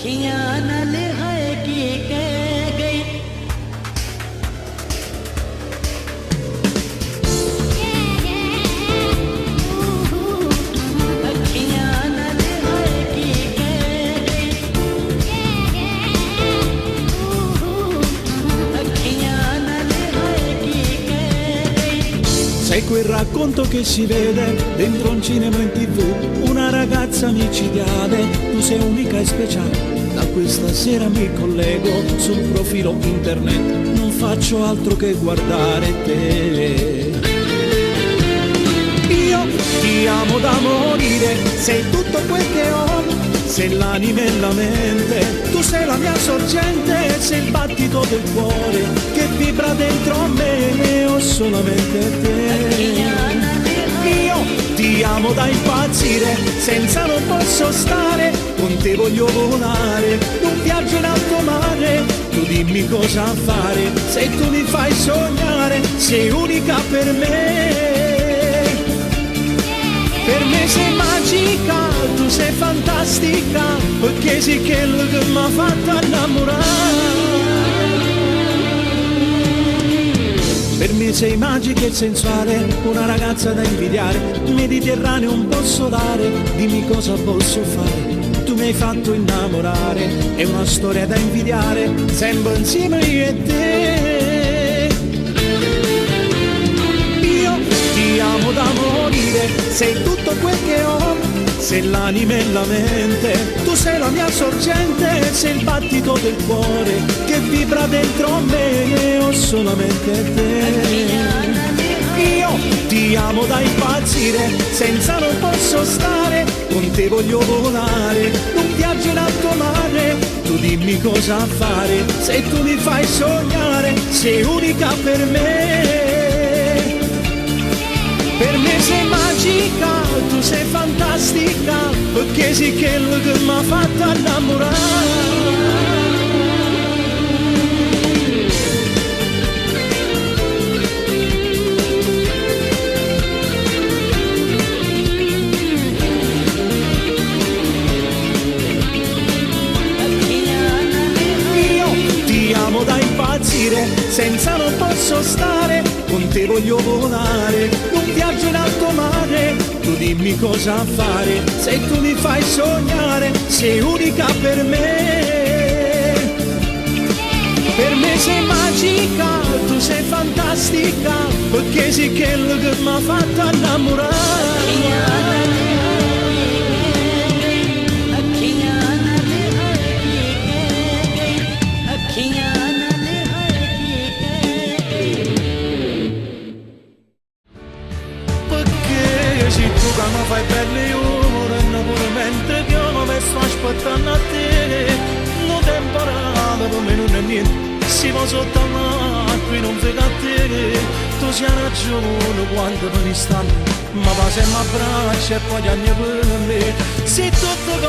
अखियां न लिहाए की कह गई अखियां न लिहाए की कह गई अखियां न लिहाए की कह गई. Sei quel racconto che si vede dentro un cinema in TV, una ragazza micidiale, tu sei unica e speciale. Da questa sera mi collego sul profilo internet, non faccio altro che guardare te. Io ti amo da morire, sei tutto quel che ho, sei l'anima e la mente, tu sei la mia sorgente, sei il battito del cuore che vibra dentro me, ho solamente te. Io ti amo da impazzire, senza non posso stare, con te voglio volare, un viaggio in alto mare, tu dimmi cosa fare, se tu mi fai sognare, sei unica per me. Per me sei magica, tu sei fantastica, perché sei quello che mi ha fatto innamorare. Per me sei magica e sensuale, una ragazza da invidiare, Mediterraneo un po' solare, dimmi cosa posso fare, tu mi hai fatto innamorare, è una storia da invidiare, sempre insieme io e te. Io ti amo da morire, sei tutto quel che ho, sei l'anima e la mente, tu sei la mia sorgente, sei il battito del cuore che vibra dentro me, ho solamente te. Io ti amo da impazzire, senza non posso stare, con te voglio volare, un viaggio in alto mare, tu dimmi cosa fare, se tu mi fai sognare, sei unica per me. Per me sei magica, tu sei fantastica, perché sei quello che mi ha fatto innamorare. Da impazzire, senza non posso stare, con te voglio volare, un viaggio in alto mare, tu dimmi cosa fare, se tu mi fai sognare, sei unica per me. Per me sei magica, tu sei fantastica, perché sei quello che mi ha fatto innamorare. Mi fai belle ore, pure mentre che io mi sto aspettando a te, non temporale per me non è niente, si va sotto l'acqua e non frega a te, tu sei ragione quando me ne stanno, ma va sempre a braccia e poi anni per me, se tutto